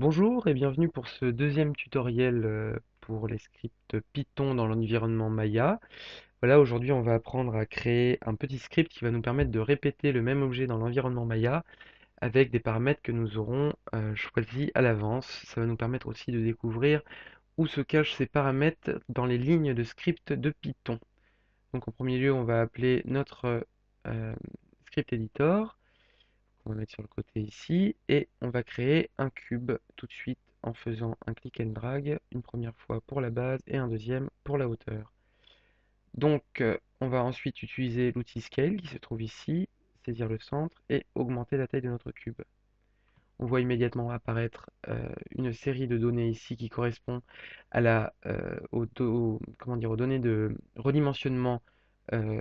Bonjour et bienvenue pour ce deuxième tutoriel pour les scripts Python dans l'environnement Maya. Voilà, aujourd'hui on va apprendre à créer un petit script qui va nous permettre de répéter le même objet dans l'environnement Maya avec des paramètres que nous aurons choisis à l'avance. Ça va nous permettre aussi de découvrir où se cachent ces paramètres dans les lignes de script de Python. Donc en premier lieu, on va appeler notre euh, script editor. On va mettre sur le côté ici et on va créer un cube tout de suite en faisant un click and drag une première fois pour la base et un deuxième pour la hauteur. Donc on va ensuite utiliser l'outil scale qui se trouve ici, saisir le centre et augmenter la taille de notre cube. On voit immédiatement apparaître une série de données ici qui correspond à aux données de redimensionnement euh,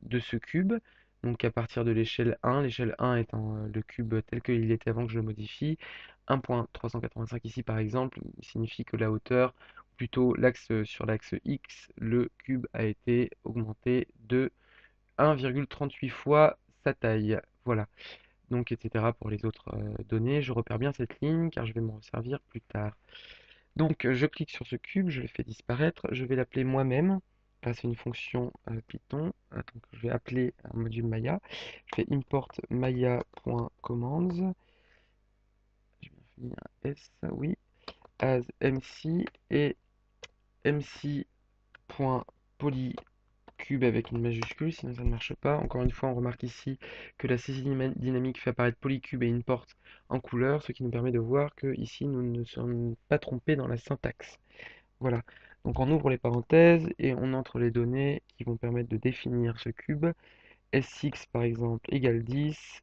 de ce cube. Donc à partir de l'échelle 1 étant le cube tel qu'il était avant que je le modifie, 1.385 ici par exemple signifie que la hauteur, ou plutôt sur l'axe X, le cube a été augmenté de 1,38 fois sa taille. Voilà, donc etc. pour les autres données. Je repère bien cette ligne car je vais m'en servir plus tard. Donc je clique sur ce cube, je le fais disparaître, je vais l'appeler moi-même grâce à une fonction Python. Donc je vais appeler un module Maya. Je fais import maya.commands. Je vais finir un S, oui, as mc et mc.polycube avec une majuscule, sinon ça ne marche pas. Encore une fois, on remarque ici que la saisie dynamique fait apparaître polycube et import en couleur, ce qui nous permet de voir que ici nous ne sommes pas trompés dans la syntaxe. Voilà, donc on ouvre les parenthèses et on entre les données qui vont permettre de définir ce cube. Sx par exemple égale 10,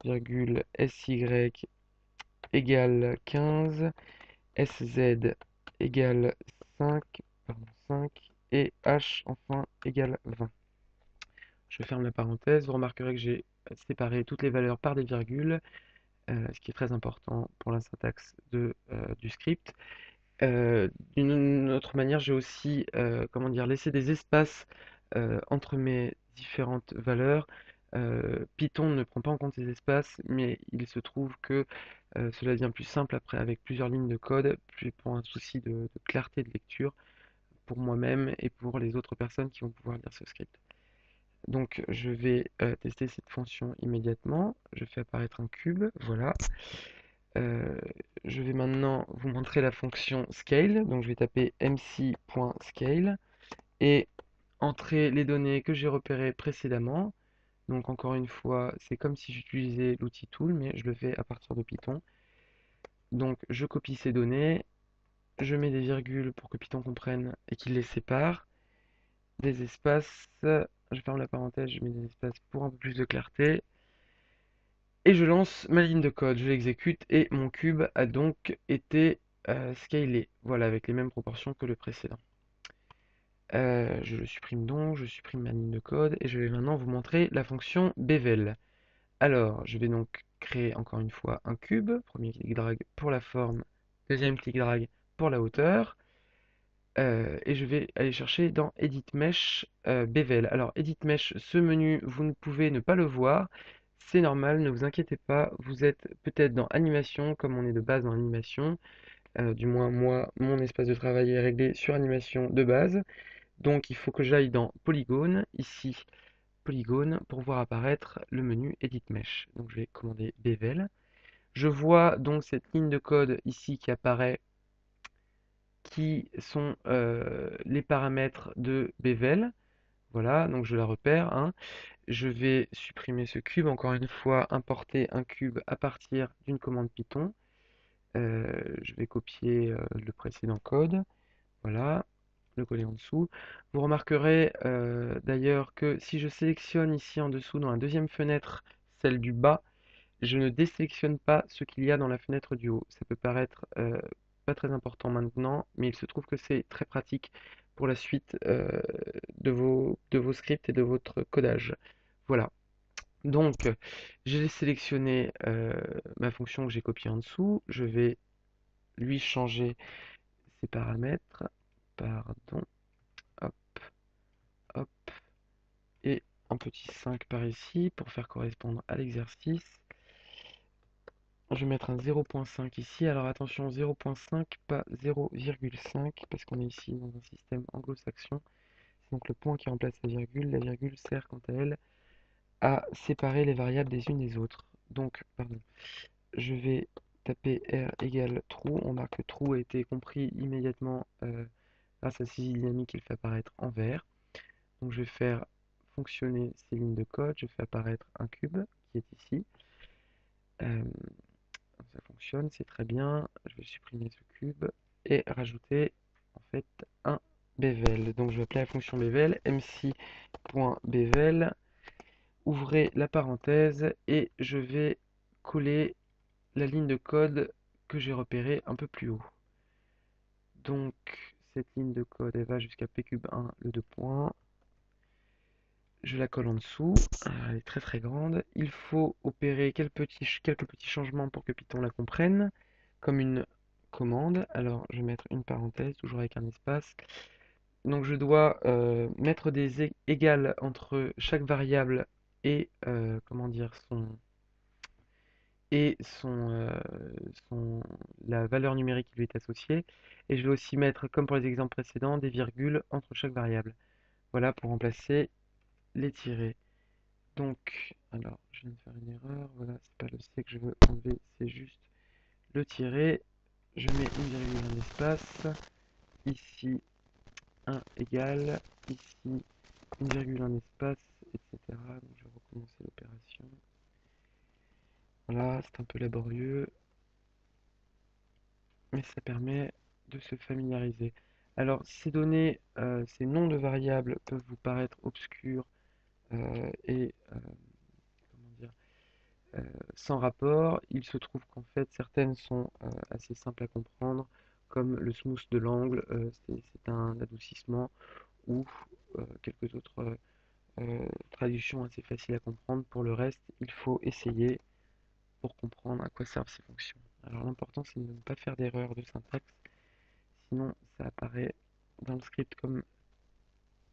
virgule Sy égale 15, Sz égale 5, pardon, 5 et H enfin égale 20. Je ferme la parenthèse, vous remarquerez que j'ai séparé toutes les valeurs par des virgules, ce qui est très important pour la syntaxe du script. D'une autre manière, j'ai aussi, comment dire, laissé des espaces entre mes différentes valeurs. Python ne prend pas en compte ces espaces, mais il se trouve que cela devient plus simple après avec plusieurs lignes de code, puis pour un souci de clarté de lecture pour moi-même et pour les autres personnes qui vont pouvoir lire ce script. Donc je vais tester cette fonction immédiatement. Je fais apparaître un cube, voilà. Euh, je vais maintenant vous montrer la fonction scale. Donc je vais taper mc.scale et entrer les données que j'ai repérées précédemment. Donc encore une fois, c'est comme si j'utilisais l'outil tool, mais je le fais à partir de Python. Donc je copie ces données, je mets des virgules pour que Python comprenne et qu'il les sépare, des espaces, je ferme la parenthèse, je mets des espaces pour un peu plus de clarté, et je lance ma ligne de code, je l'exécute et mon cube a donc été scalé, voilà, avec les mêmes proportions que le précédent. Je le supprime donc, je supprime ma ligne de code et je vais maintenant vous montrer la fonction bevel. Alors, je vais donc créer encore une fois un cube, premier clic drag pour la forme, deuxième clic drag pour la hauteur, et je vais aller chercher dans Edit Mesh bevel. Alors, Edit Mesh, ce menu, vous ne pouvez ne pas le voir, c'est normal, ne vous inquiétez pas, vous êtes peut-être dans animation, comme on est de base dans animation, du moins moi, mon espace de travail est réglé sur animation de base, donc il faut que j'aille dans Polygone, ici, Polygone, pour voir apparaître le menu Edit Mesh. Donc je vais commander bevel. Je vois donc cette ligne de code ici qui apparaît, qui sont les paramètres de bevel. Voilà, donc je la repère, hein. Je vais supprimer ce cube, encore une fois, importer un cube à partir d'une commande Python. Je vais copier le précédent code, voilà, le coller en dessous. Vous remarquerez d'ailleurs que si je sélectionne ici en dessous dans la deuxième fenêtre, celle du bas, je ne désélectionne pas ce qu'il y a dans la fenêtre du haut. Ça peut paraître pas très important maintenant, mais il se trouve que c'est très pratique pour la suite de vos scripts et de votre codage. Voilà. Donc, j'ai sélectionné ma fonction que j'ai copiée en dessous. Je vais lui changer ses paramètres. Pardon. Hop, hop. Et un petit 5 par ici pour faire correspondre à l'exercice. Je vais mettre un 0.5 ici. Alors attention, 0.5, pas 0,5, parce qu'on est ici dans un système anglo-saxon. C'est donc le point qui remplace la virgule. La virgule sert quant à elle à séparer les variables des unes des autres. Donc, pardon, je vais taper R égale true. On remarque que true a été compris immédiatement grâce à saisie dynamique qu'il fait apparaître en vert. Donc je vais faire fonctionner ces lignes de code. Je fais apparaître un cube qui est ici. Euh, Ça fonctionne, c'est très bien. Je vais supprimer ce cube et rajouter en fait un bevel. Donc je vais appeler la fonction bevel, mc.bevel, ouvrez la parenthèse et je vais coller la ligne de code que j'ai repérée un peu plus haut. Donc cette ligne de code elle va jusqu'à pcube1, le 2 points. Je la colle en dessous, elle est très très grande. Il faut opérer quelques petits changements pour que Python la comprenne, comme une commande. Alors je vais mettre une parenthèse, toujours avec un espace. Donc je dois mettre des égales entre chaque variable et comment dire son la valeur numérique qui lui est associée. Et je vais aussi mettre, comme pour les exemples précédents, des virgules entre chaque variable. Voilà pour remplacer les tirets. Donc, alors, je viens de faire une erreur. Voilà, c'est pas le C que je veux enlever, c'est juste le tiret. Je mets une virgule, un espace. Ici, un égal. Ici, une virgule, un espace, etc. Donc, je vais recommencer l'opération. Voilà, c'est un peu laborieux, mais ça permet de se familiariser. Alors, ces données, ces noms de variables peuvent vous paraître obscurs et comment dire, sans rapport. Il se trouve qu'en fait certaines sont assez simples à comprendre, comme le smooth de l'angle, c'est un adoucissement, ou quelques autres traductions assez faciles à comprendre. Pour le reste, il faut essayer pour comprendre à quoi servent ces fonctions. Alors l'important c'est de ne pas faire d'erreur de syntaxe, sinon ça apparaît dans le script comme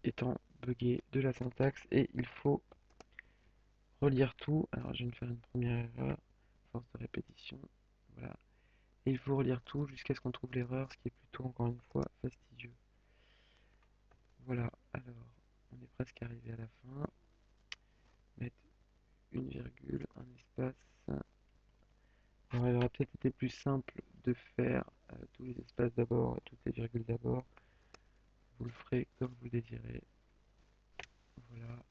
étant buggé de la syntaxe et il faut relire tout. Alors je viens de faire une première erreur, force de répétition, voilà. Et il faut relire tout jusqu'à ce qu'on trouve l'erreur, ce qui est plutôt encore une fois fastidieux. Voilà, alors on est presque arrivé à la fin. Mettre une virgule, un espace. Alors il aurait peut-être été plus simple de faire tous les espaces d'abord et toutes les virgules d'abord. Vous le ferez comme vous désirez. Voilà.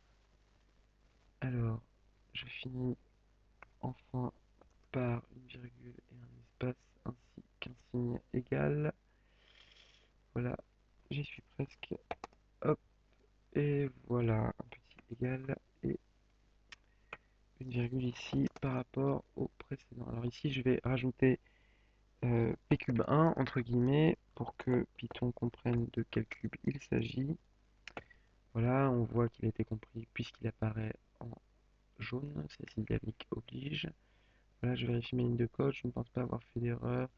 Alors, je finis enfin par une virgule et un espace ainsi qu'un signe égal. Voilà, j'y suis presque. Hop, et voilà, un petit égal et une virgule ici par rapport au précédent. Alors ici, je vais rajouter pcube1 entre guillemets pour que Python comprenne de quel cube il s'agit. Voilà, on voit qu'il a été compris puisqu'il apparaît en jaune, c'est dynamique oblige. Voilà, je vérifie mes lignes de code, je ne pense pas avoir fait d'erreur,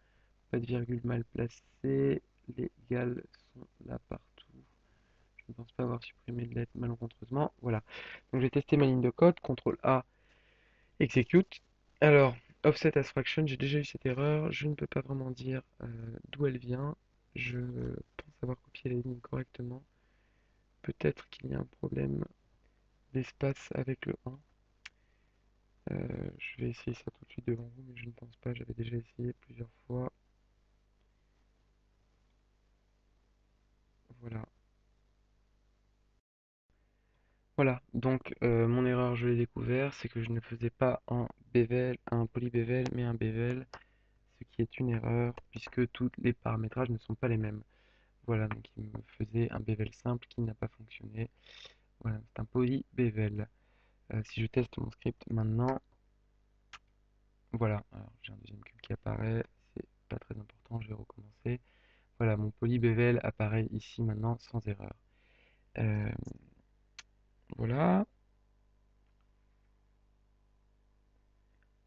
pas de virgule mal placée, les égales sont là partout. Je ne pense pas avoir supprimé de lettres malencontreusement. Voilà, donc j'ai testé ma ligne de code, CTRL A, execute. Alors, offset as fraction, j'ai déjà eu cette erreur, je ne peux pas vraiment dire d'où elle vient. Je pense avoir copié les lignes correctement. Peut-être qu'il y a un problème d'espace avec le 1. Je vais essayer ça tout de suite devant vous, mais je ne pense pas, j'avais déjà essayé plusieurs fois. Voilà. Voilà, donc mon erreur, je l'ai découvert, c'est que je ne faisais pas un bevel, un polybevel, mais un bevel, ce qui est une erreur, puisque tous les paramétrages ne sont pas les mêmes. Voilà, donc il me faisait un bevel simple qui n'a pas fonctionné. Voilà, c'est un polybevel. Si je teste mon script maintenant, voilà, alors j'ai un deuxième cube qui apparaît, c'est pas très important, je vais recommencer. Voilà, mon polybevel apparaît ici maintenant sans erreur. Euh, voilà.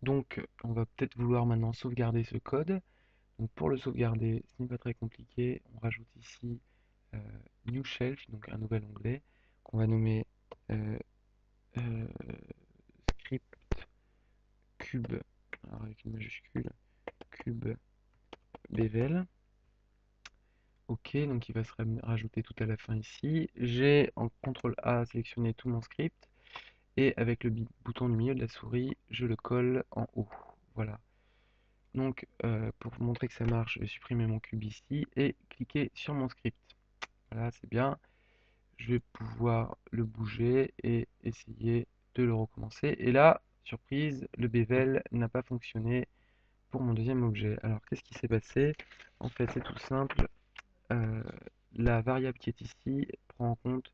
Donc, on va peut-être vouloir maintenant sauvegarder ce code. Donc, pour le sauvegarder, ce n'est pas très compliqué. On rajoute ici euh, New Shelf, donc un nouvel onglet, qu'on va nommer euh, euh, Script Cube Alors avec une majuscule, cube bevel. Ok, donc il va se rajouter tout à la fin ici. J'ai en CTRL A sélectionné tout mon script et avec le bouton du milieu de la souris, je le colle en haut. Voilà. Donc pour vous montrer que ça marche, je vais supprimer mon cube ici et cliquer sur mon script. Voilà, c'est bien. Je vais pouvoir le bouger et essayer de le recommencer. Et là, surprise, le bevel n'a pas fonctionné pour mon deuxième objet. Alors qu'est-ce qui s'est passé? En fait, c'est tout simple. euh, la variable qui est ici prend en compte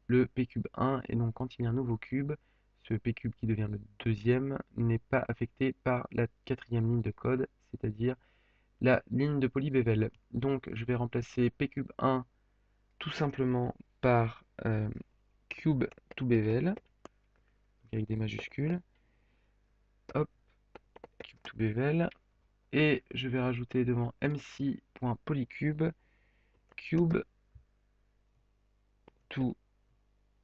le pcube1 et donc quand il y a un nouveau cube, ce pcube qui devient le deuxième n'est pas affecté par la quatrième ligne de code, c'est-à-dire la ligne de polybevel. Donc je vais remplacer pcube1 tout simplement par cube to bevel avec des majuscules. Hop, cube to bevel. Et je vais rajouter devant mc.polycube cube to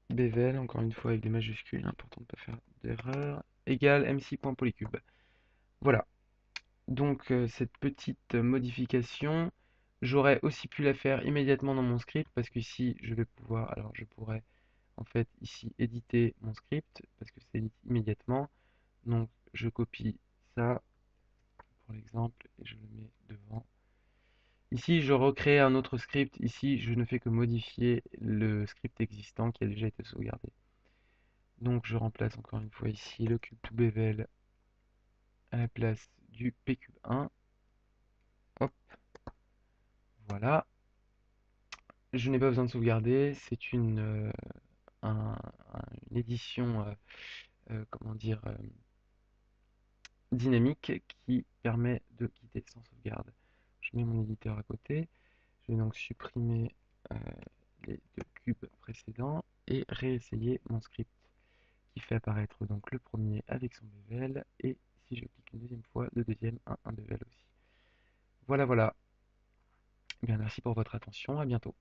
bevel, encore une fois avec des majuscules, important de ne pas faire d'erreur, égale mc.polycube. Voilà, donc cette petite modification, j'aurais aussi pu la faire immédiatement dans mon script, parce qu'ici je vais pouvoir, alors je pourrais en fait ici éditer mon script, parce que c'est édité immédiatement, donc je copie ça pour l'exemple, et je le mets devant. Ici, je recrée un autre script. Ici, je ne fais que modifier le script existant qui a déjà été sauvegardé. Donc, je remplace encore une fois ici le cube to bevel à la place du pcube1. Hop, voilà. Je n'ai pas besoin de sauvegarder. C'est une édition, comment dire, dynamique qui permet de quitter sans sauvegarde. Je mets mon éditeur à côté. Je vais donc supprimer euh, les deux cubes précédents et réessayer mon script qui fait apparaître donc le premier avec son bevel et si je clique une deuxième fois, le deuxième a un bevel aussi. Voilà, voilà. Eh bien, merci pour votre attention, à bientôt.